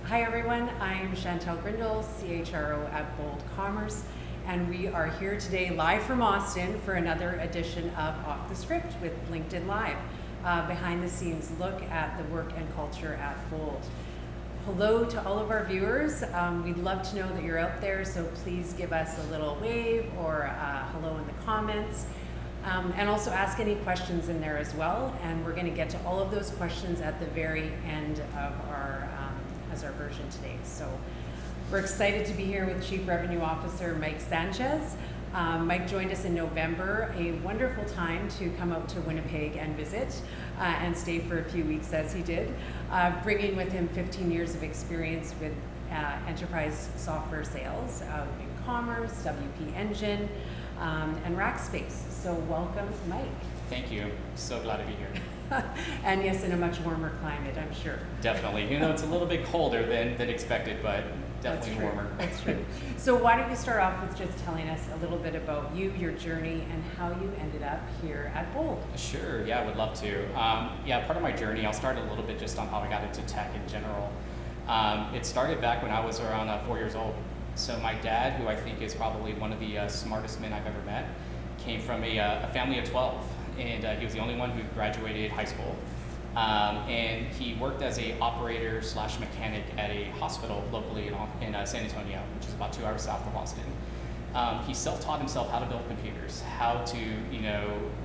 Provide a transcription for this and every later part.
Hi everyone, I'm Chantal Grindle, CHRO at Bold Commerce, and we are here today live from Austin for another edition of Off the Script with LinkedIn Live, behind the scenes look at the work and culture at Bold. Hello to all of our viewers. We'd love to know that you're out there, so please give us a little wave or hello in the comments. And also ask any questions in there as well, and we're going to get to all of those questions at the very end of our version today. So we're excited to be here with Chief Revenue Officer Mike Sanchez. Mike joined us in November, a wonderful time to come out to Winnipeg and visit and stay for a few weeks as he did, bringing with him 15 years of experience with enterprise software sales, in commerce, WP Engine, and Rackspace. So welcome, Mike. Thank you. So glad to be here. And yes, in a much warmer climate, I'm sure. Definitely. It's a little bit colder than expected, but definitely warmer. That's true. So why don't you start off with just telling us a little bit about you, your journey, and how you ended up here at Bold? Sure. Yeah, I would love to. Part of my journey, I'll start a little bit just on how I got into tech in general. It started back when I was around 4 years old. So my dad, who I think is probably one of the smartest men I've ever met, came from a family of 12. And he was the only one who graduated high school. And he worked as a operator / mechanic at a hospital locally in San Antonio, which is about 2 hours south of Austin. He self-taught himself how to build computers, how to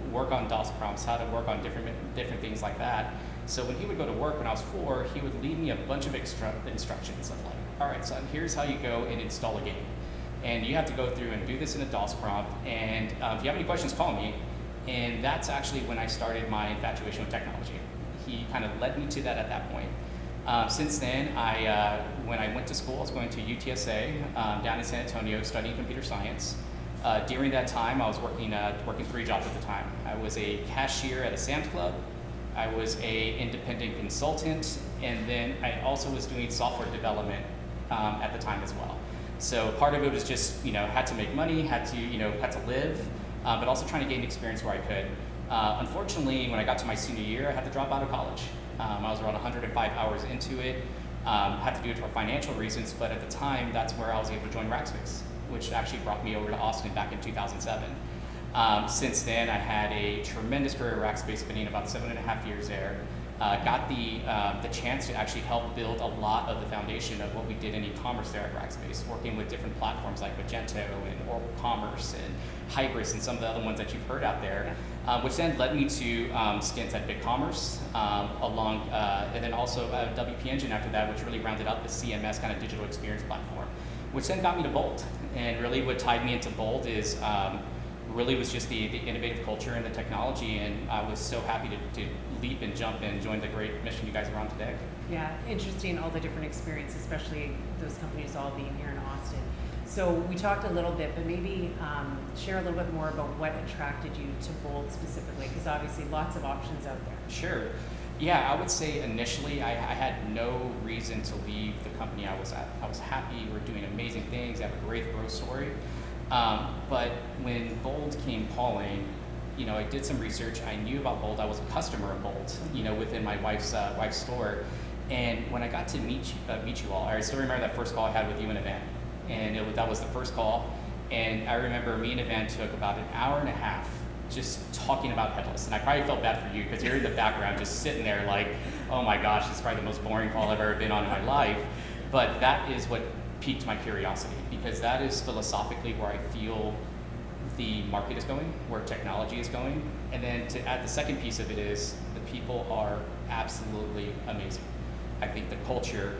work on DOS prompts, how to work on different things like that. So when he would go to work when I was 4, he would leave me a bunch of instructions of like, all right, son, here's how you go and install a game. And you have to go through and do this in a DOS prompt. And if you have any questions, call me. And that's actually when I started my infatuation with technology. He kind of led me to that at that point. Since then, when I went to school, I was going to UTSA down in San Antonio studying computer science. During that time, I was working 3 jobs at the time. I was a cashier at a Sam's Club. I was a independent consultant, and then I also was doing software development at the time as well. So part of it was just had to make money, had to live. But also trying to gain experience where I could. Unfortunately, when I got to my senior year, I had to drop out of college. I was around 105 hours into it. Had to do it for financial reasons, but at the time, that's where I was able to join Rackspace, which actually brought me over to Austin back in 2007. Since then, I had a tremendous career at Rackspace, spending about 7.5 years there. Got the chance to actually help build a lot of the foundation of what we did in e-commerce there at Rackspace, working with different platforms like Magento and Oracle Commerce and Hybris and some of the other ones that you've heard out there, which then led me to stints at BigCommerce, and then also WP Engine after that, which really rounded out the CMS kind of digital experience platform, which then got me to Bold. And really what tied me into Bold is really was just the innovative culture and the technology, and I was so happy to leap and jump and join the great mission you guys are on today. Yeah, interesting, all the different experiences, especially those companies all being here in Austin. So we talked a little bit, but maybe share a little bit more about what attracted you to Bold specifically, because obviously lots of options out there. Sure. Yeah, I would say initially I had no reason to leave the company I was at. I was happy, we're doing amazing things, I have a great growth story. But when Bold came calling, I did some research. I knew about Bold. I was a customer of Bold, within my wife's store. And when I got to meet you all, I still remember that first call I had with you and Evan. And that was the first call. And I remember me and Evan took about an hour and a half just talking about headless. And I probably felt bad for you because you're in the background just sitting there like, oh my gosh, this is probably the most boring call I've ever been on in my life. But that is what piqued my curiosity, because that is philosophically where I feel the market is going, where technology is going. And then to add the second piece of it is the people are absolutely amazing. I think the culture,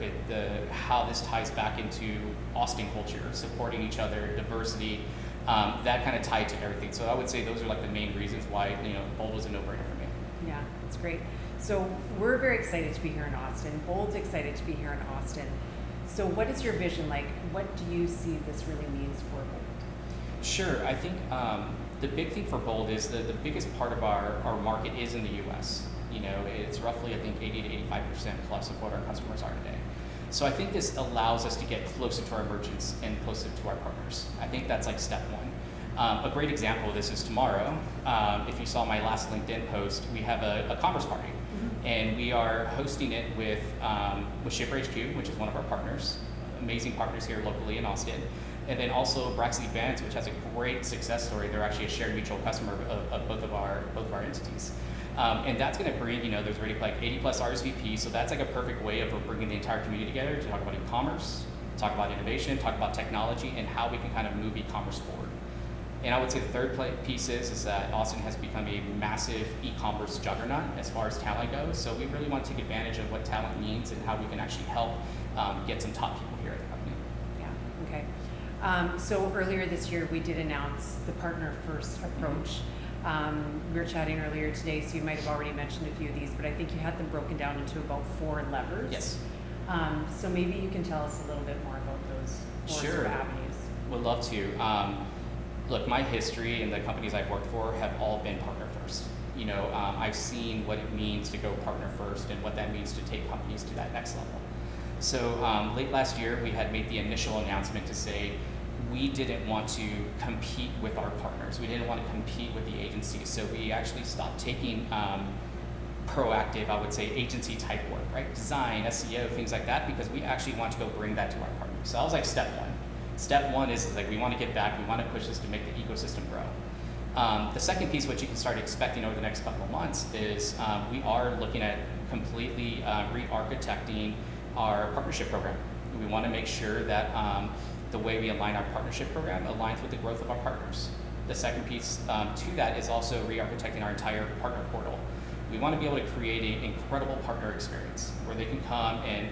how this ties back into Austin culture, supporting each other, diversity, that kind of tied to everything. So I would say those are like the main reasons why Bold was a no-brainer for me. Yeah, that's great. So we're very excited to be here in Austin. Bold's excited to be here in Austin. So what is your vision like? What do you see this really means for Bold? Sure. I think the big thing for Bold is the biggest part of our market is in the U.S. It's roughly, I think, 80 to 85% plus of what our customers are today. So I think this allows us to get closer to our merchants and closer to our partners. I think that's like step one. A great example of this is tomorrow. If you saw my last LinkedIn post, we have a commerce party. And we are hosting it with CHRO HQ, which is one of our partners, amazing partners here locally in Austin. And then also Braxley-Benz, which has a great success story. They're actually a shared mutual customer of both of our entities. And that's going to bring, there's already like 80 plus RSVPs, so that's like a perfect way of bringing the entire community together to talk about e-commerce, talk about innovation, talk about technology, and how we can kind of move e-commerce forward. And I would say the third piece is that Austin has become a massive e-commerce juggernaut as far as talent goes. So we really want to take advantage of what talent means and how we can actually help get some top people here at the company. Yeah, okay. So earlier this year, we did announce the partner first approach. We were chatting earlier today, so you might have already mentioned a few of these, but I think you had them broken down into about 4 levers. Yes. So maybe you can tell us a little bit more about those 4 sort of avenues. Would love to. Look, my history and the companies I've worked for have all been partner first. I've seen what it means to go partner first and what that means to take companies to that next level. So late last year, we had made the initial announcement to say we didn't want to compete with our partners. We didn't want to compete with the agencies. So we actually stopped taking proactive, I would say, agency type work, right? Design, SEO, things like that, because we actually want to go bring that to our partners. So that was like step one. Step one is like we want to get back, we want to push this to make the ecosystem grow. The second piece, what you can start expecting over the next couple of months, is we are looking at completely re-architecting our partnership program. We want to make sure that the way we align our partnership program aligns with the growth of our partners. The second piece to that is also re-architecting our entire partner portal. We want to be able to create an incredible partner experience where they can come and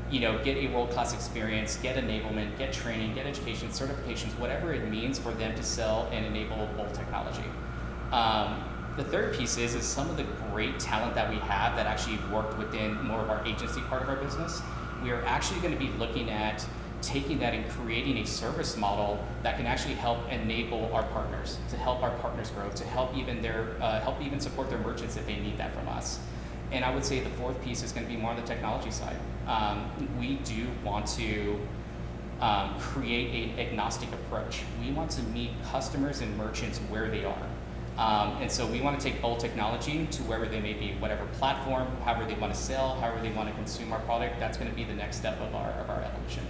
get a world-class experience, get enablement, get training, get education, certifications, whatever it means for them to sell and enable Bold technology. The third piece is some of the great talent that we have that actually worked within more of our agency part of our business. We are actually going to be looking at taking that and creating a service model that can actually help enable our partners, to help our partners grow, to help even support their merchants if they need that from us. And I would say the fourth piece is going to be more on the technology side. We do want to create an agnostic approach. We want to meet customers and merchants where they are. And so we want to take Bold technology to wherever they may be, whatever platform, however they want to sell, however they want to consume our product. That's going to be the next step of our evolution.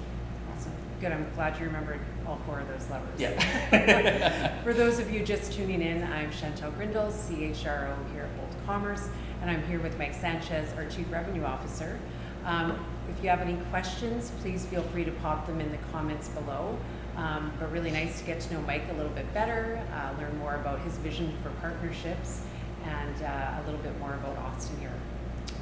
Awesome. Good. I'm glad you remembered all 4 of those levers. Yeah. For those of you just tuning in, I'm Chantal Grindle, CHRO here at Bold Commerce, and I'm here with Mike Sanchez, our Chief Revenue Officer. If you have any questions, please feel free to pop them in the comments below. But really nice to get to know Mike a little bit better, learn more about his vision for partnerships, and a little bit more about Austin here.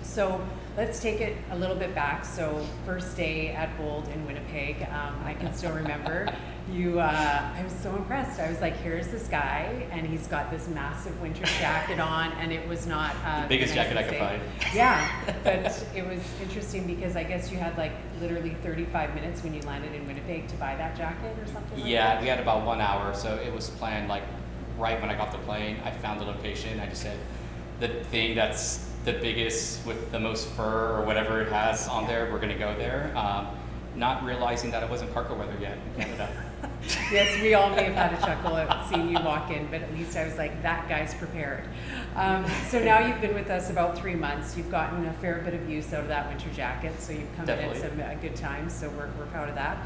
So let's take it a little bit back. So first day at Bold in Winnipeg, I can still remember you, I was so impressed. I was like, here's this guy, and he's got this massive winter jacket on, and it was not the biggest jacket I could find. Yeah, but it was interesting because I guess you had like literally 35 minutes when you landed in Winnipeg to buy that jacket or something like that? Yeah, we had about 1 hour, so it was planned like right when I got off the plane. I found the location. I just said, the thing that's the biggest with the most fur or whatever it has on there, we're gonna go there. Not realizing that it wasn't parka weather yet in Canada. Yes, we all may have had a chuckle at seeing you walk in, but at least I was like, that guy's prepared. So now you've been with us about 3 months. You've gotten a fair bit of use out of that winter jacket, so you've come Definitely. in at some good times, so we're proud of that.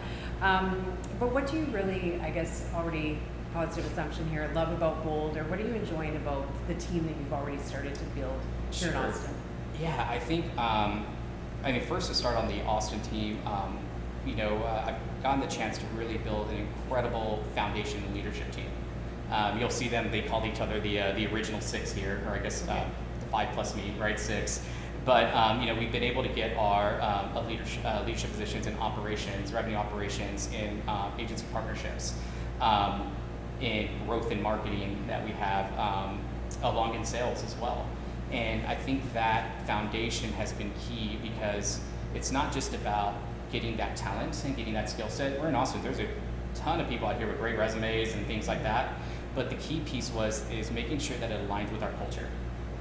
But what do you really, I guess, already positive assumption here, love about Bold, or what are you enjoying about the team that you've already started to build here in Sure. Austin? Yeah, I think, first to start on the Austin team, I've gotten the chance to really build an incredible foundation leadership team. You'll see them, they call each other the original 6 here, or I guess Okay. the 5 plus me, right, 6. But we've been able to get our leadership positions in operations, revenue operations, in agency partnerships, in growth and marketing that we have, along in sales as well. And I think that foundation has been key because it's not just about getting that talent and getting that skill set. We're in Austin, there's a ton of people out here with great resumes and things like that. But the key piece is making sure that it aligns with our culture,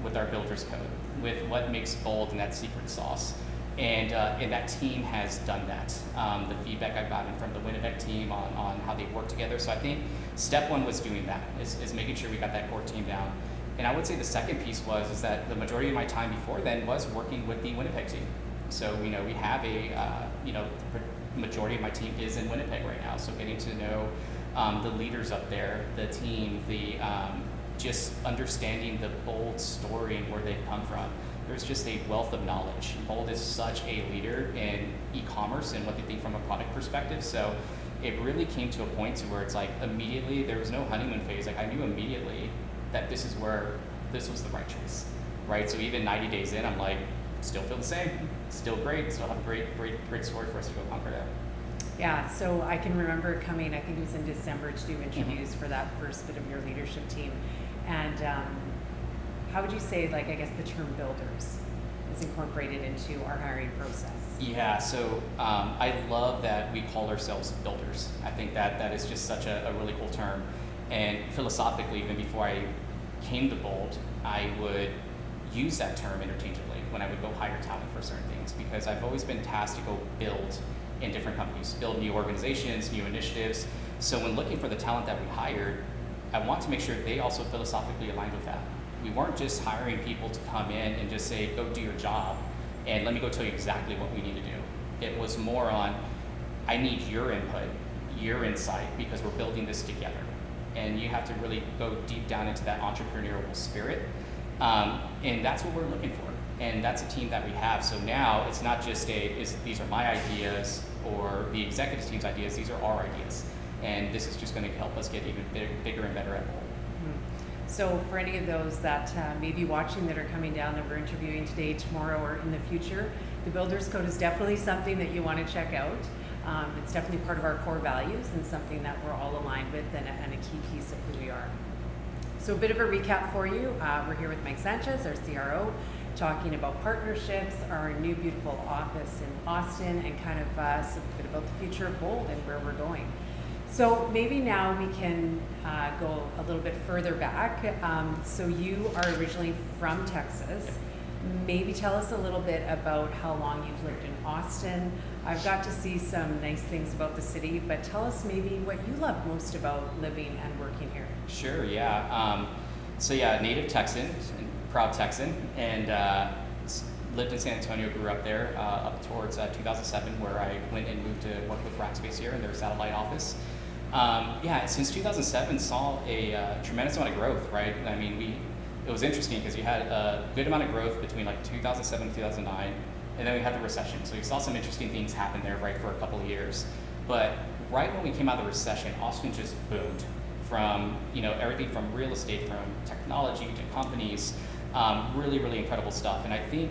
with our builder's code, with what makes Bold and that secret sauce. And that team has done that. The feedback I've gotten from the Winnipeg team on how they work together. So I think step one was doing that, is making sure we got that core team down. And I would say the second piece is that the majority of my time before then was working with the Winnipeg team. So, we have the majority of my team is in Winnipeg right now. So getting to know the leaders up there, the team, just understanding the Bold story and where they've come from. There's just a wealth of knowledge. Bold is such a leader in e-commerce and what they think from a product perspective. So it really came to a point to where it's like immediately there was no honeymoon phase. Like I knew immediately that this was the right choice, right? So even 90 days in, I'm like, still feel the same, still great, still have a great story for us to go conquer that. Yeah, so I can remember coming, I think it was in December, to do interviews for that first bit of your leadership team. And how would you say, like, I guess the term builders is incorporated into our hiring process? Yeah, so I love that we call ourselves builders. I think that is just such a really cool term. And philosophically, even before I came to Bold, I would use that term interchangeably when I would go hire talent for certain things, because I've always been tasked to go build in different companies, build new organizations, new initiatives. So when looking for the talent that we hired, I want to make sure they also philosophically aligned with that. We weren't just hiring people to come in and just say, go do your job, and let me go tell you exactly what we need to do. It was more on, I need your input, your insight, because we're building this together. And you have to really go deep down into that entrepreneurial spirit. And that's what we're looking for. And that's a team that we have. So now it's not just these are my ideas or the executive team's ideas, these are our ideas. And this is just going to help us get even bigger and better at Bold. So for any of those that may be watching that are coming down that we're interviewing today, tomorrow, or in the future, the Builders Code is definitely something that you want to check out. It's definitely part of our core values and something that we're all aligned with and a key piece of who we are. So a bit of a recap for you. We're here with Mike Sanchez, our CRO, talking about partnerships, our new beautiful office in Austin, and kind of a bit about the future of Bold and where we're going. So maybe now we can go a little bit further back. So you are originally from Texas. Maybe tell us a little bit about how long you've lived in Austin. I've got to see some nice things about the city, but tell us maybe what you love most about living and working here. Sure, yeah. Native Texan, proud Texan, and lived in San Antonio, grew up there up towards 2007, where I went and moved to work with Rackspace here in their satellite office. Since 2007, saw a tremendous amount of growth, right? I mean, it was interesting because you had a good amount of growth between like 2007 and 2009, and then we had the recession. So we saw some interesting things happen there, right, for a couple of years. But right when we came out of the recession, Austin just boomed from, everything from real estate, from technology to companies, really, really incredible stuff. And I think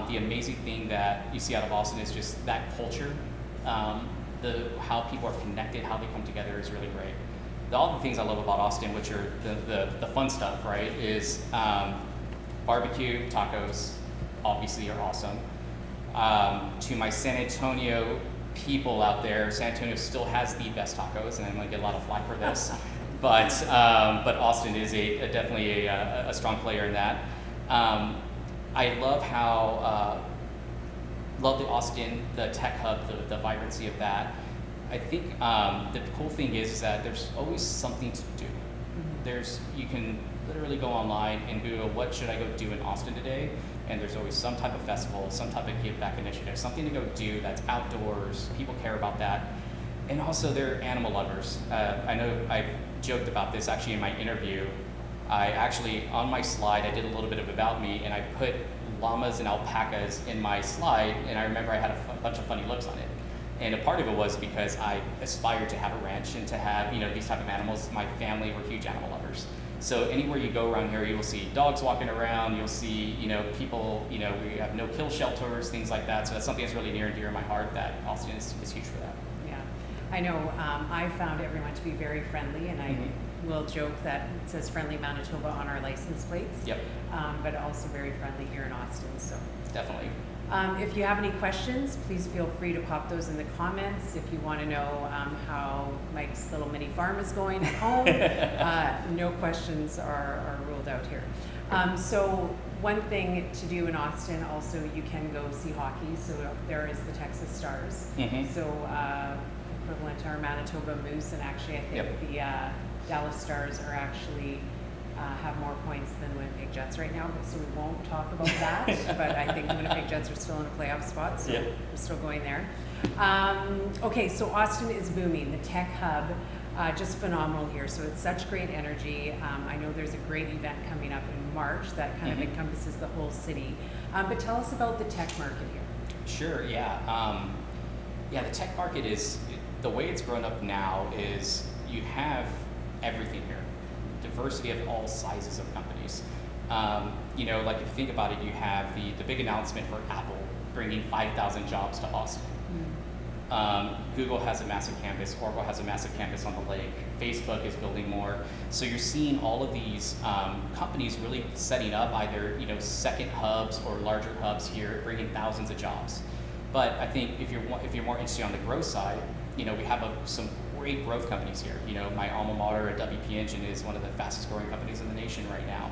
the amazing thing that you see out of Austin is just that culture, how people are connected, how they come together is really great. All the things I love about Austin, which are the fun stuff, right, is barbecue, tacos, obviously are awesome. To my San Antonio people out there, San Antonio still has the best tacos, and I'm going to get a lot of flack for this, but Austin is definitely a strong player in that. I love love the Austin, the tech hub, the vibrancy of that. I think the cool thing is that there's always something to do. You can literally go online and Google, what should I go do in Austin today? And there's always some type of festival, some type of give back initiative, something to go do that's outdoors. People care about that. And also they're animal lovers. I know I've joked about this actually in my interview. On my slide, I did a little bit of about me, and I put llamas and alpacas in my slide, and I remember I had a bunch of funny looks on it. And a part of it was because I aspired to have a ranch and to have, these type of animals. My family were huge animal lovers. So anywhere you go around here, you will see dogs walking around, you'll see, people, we have no kill shelters, things like that. So that's something that's really near and dear to my heart, that Austin is huge for that. Yeah, I know I found everyone to be very friendly, and I will joke that it says friendly Manitoba on our license plates. Yep. But also very friendly here in Austin, so. Definitely. If you have any questions, please feel free to pop those in the comments. If you want to know how Mike's little mini farm is going at home, no questions are ruled out here. So one thing to do in Austin, also you can go see hockey. So there is the Texas Stars. So equivalent to our Manitoba Moose, and actually I think the Dallas Stars are actually have more points Jets right now, so we won't talk about that. But I think the Winnipeg Jets are still in a playoff spot, so we're still going there. Okay, so Austin is booming, the tech hub, just phenomenal here. So it's such great energy. I know there's a great event coming up in March that kind of encompasses the whole city. But tell us about the tech market here. Sure, yeah. The tech market is, the way it's grown up now is you have everything here. Diversity of all sizes of companies. Like if you think about it, you have the big announcement for Apple bringing 5,000 jobs to Austin. Google has a massive campus, Oracle has a massive campus on the lake, Facebook is building more. So you're seeing all of these companies really setting up either second hubs or larger hubs here, bringing thousands of jobs. But I think if you're more interested on the growth side, we have some great growth companies here. My alma mater at WP Engine is one of the fastest growing companies in the nation right now.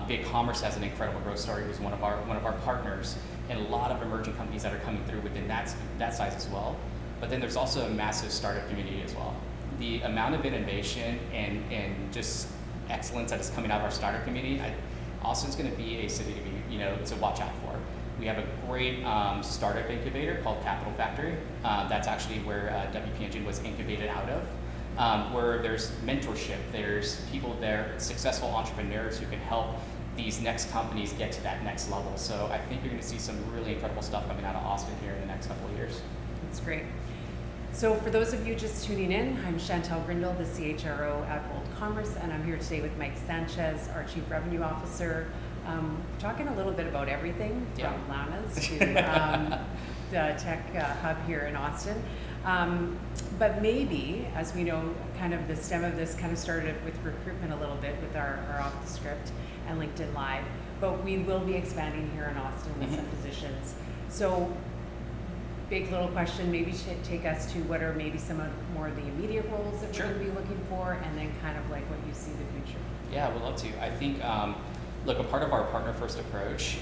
Big Commerce has an incredible growth story. Who's one of our partners, and a lot of emerging companies that are coming through within that size as well. But then there's also a massive startup community as well. The amount of innovation and just excellence that is coming out of our startup community, Austin's going to be a city to watch out for. We have a great startup incubator called Capital Factory. That's actually where WP Engine was incubated out of, where there's mentorship, there's people there, successful entrepreneurs who can help these next companies get to that next level. So I think you're going to see some really incredible stuff coming out of Austin here in the next couple of years. That's great. So for those of you just tuning in, I'm Chantal Grindle, the CHRO at Bold Commerce, and I'm here today with Mike Sanchez, our Chief Revenue Officer, talking a little bit about everything from llamas to the tech hub here in Austin. But maybe, as we know, kind of the stem of this kind of started with recruitment a little bit with our Off the Script and LinkedIn Live, but we will be expanding here in Austin with some positions. So big little question, maybe take us to what are maybe some of more of the immediate roles that we're going to be looking for, and then kind of like what you see the future. Yeah, we'd love to. I think, look, a part of our partner first approach,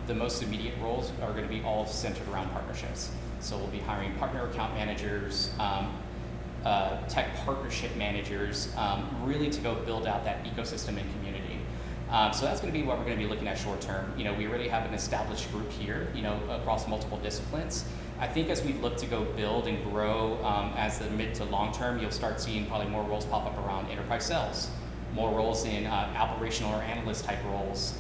the most immediate roles are going to be all centered around partnerships. So we'll be hiring partner account managers, tech partnership managers, really to go build out that ecosystem and community. So that's going to be what we're going to be looking at short term. We already have an established group here, across multiple disciplines. I think as we look to go build and grow as the mid to long term, you'll start seeing probably more roles pop up around enterprise sales, more roles in operational or analyst type roles,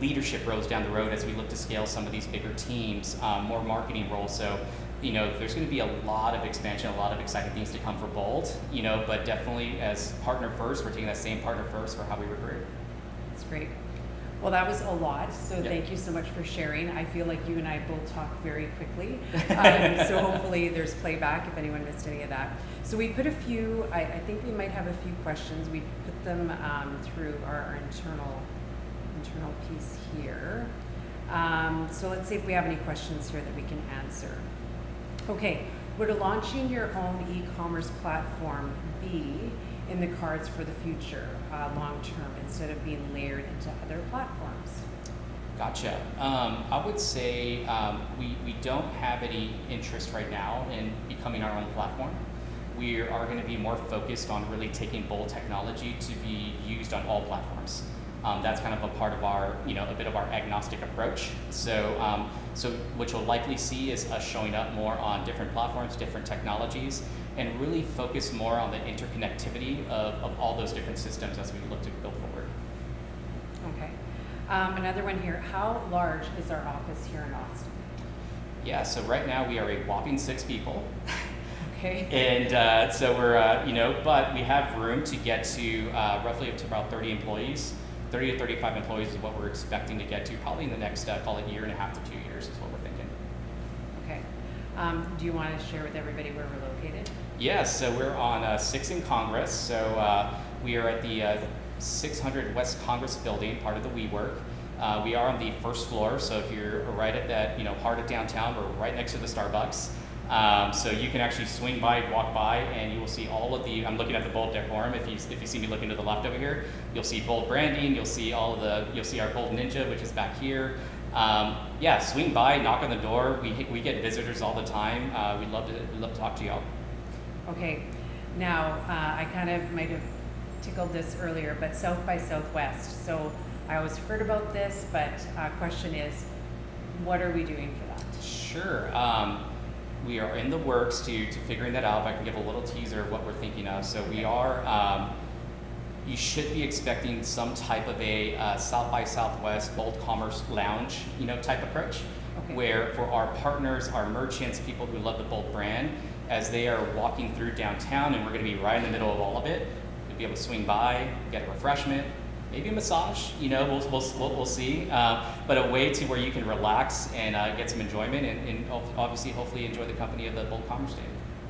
leadership roles down the road as we look to scale some of these bigger teams, more marketing roles. So, there's going to be a lot of expansion, a lot of exciting things to come for Bold, but definitely as partner first, we're taking that same partner first for how we recruit. That's great. Well, that was a lot, so thank you so much for sharing. I feel like you and I both talk very quickly, so hopefully there's playback if anyone missed any of that. So we put a few, I think we might have a few questions. We put them through our internal piece here. So let's see if we have any questions here that we can answer. Okay, would launching your own e-commerce platform be in the cards for the future, long term, instead of being layered into other platforms? Gotcha. I would say we don't have any interest right now in becoming our own platform. We are going to be more focused on really taking Bold technology to be used on all platforms. That's kind of a part of our, a bit of our agnostic approach. So, so what you'll likely see is us showing up more on different platforms, different technologies, and really focus more on the interconnectivity of all those different systems as we look to build forward. Okay. Another one here. How large is our office here in Austin? Yeah, so right now we are a whopping 6 people. Okay. And so we're, but we have room to get to roughly up to about 30 employees. 30 to 35 employees is what we're expecting to get to probably in the next, call it 1.5 to 2 years is what we're thinking. Okay. Do you want to share with everybody where we're located? Yeah, so we're on 6th and Congress. So we are at the 600 West Congress building, part of the WeWork. We are on the first floor, so if you're right at that, heart of downtown, we're right next to the Starbucks. So you can actually swing by, walk by, and you will see all of the, I'm looking at the Bold decorum, if you see me looking to the left over here, you'll see Bold branding, you'll see you'll see our Bold Ninja, which is back here. Yeah, swing by, knock on the door, we get visitors all the time, we'd love to talk to y'all. Okay, now I kind of might have tickled this earlier, but South by Southwest. So I always heard about this, but question is, what are we doing for that? Sure. We are in the works to figuring that out. But I can give a little teaser of what we're thinking of. So we are. You should be expecting some type of a South by Southwest Bold Commerce Lounge, type approach, where for our partners, our merchants, people who love the Bold brand, as they are walking through downtown, and we're going to be right in the middle of all of it, you'll be able to swing by, get a refreshment, maybe a massage. We'll see. But a way to where you can relax and get some enjoyment, and obviously, hopefully, enjoy the company of the Bold Commerce team.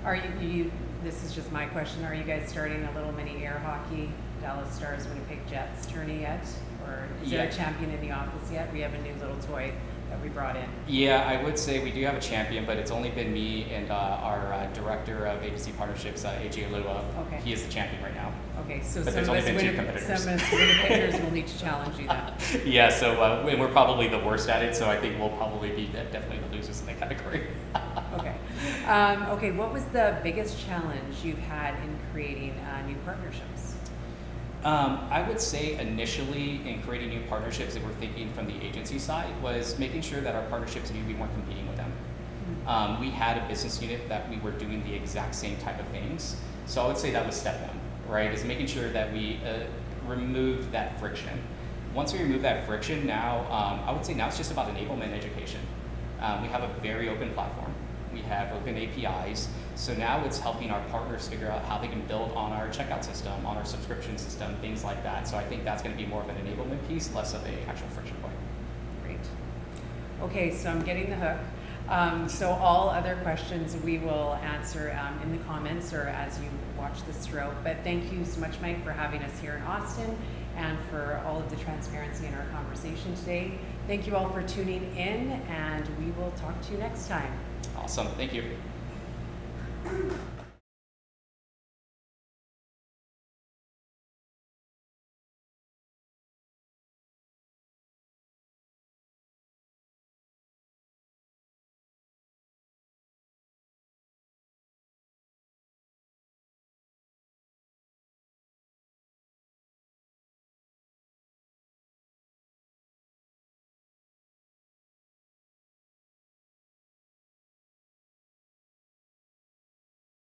Are you? This is just my question. Are you guys starting a little mini air hockey? Dallas Stars, Winnipeg Jets tourney yet? Or is there a champion in the office yet? We have a new little toy that we brought in. Yeah, I would say we do have a champion, but it's only been me and our director of agency partnerships, AJ Lua. Okay. He is the champion right now. Okay, so but some of us Winnipeggers will need to challenge you that. Yeah, so and we're probably the worst at it, so I think we'll probably be definitely the losers in that category. Okay. Okay, what was the biggest challenge you've had in creating new partnerships? I would say initially in creating new partnerships, if we're thinking from the agency side, was making sure that our partnerships knew we weren't competing with them. We had a business unit that we were doing the exact same type of things. So I would say that was step one, right? Is making sure that we removed that friction. Once we remove that friction, now I would say now it's just about enablement education. We have a very open platform. We have open APIs. So now it's helping our partners figure out how they can build on our checkout system, on our subscription system, things like that. So I think that's going to be more of an enablement piece, less of a actual friction point. Great. Okay, so I'm getting the hook. So all other questions we will answer in the comments or as you watch this throughout. But thank you so much, Mike, for having us here in Austin and for all of the transparency in our conversation today. Thank you all for tuning in, and we will talk to you next time. Awesome. Thank you.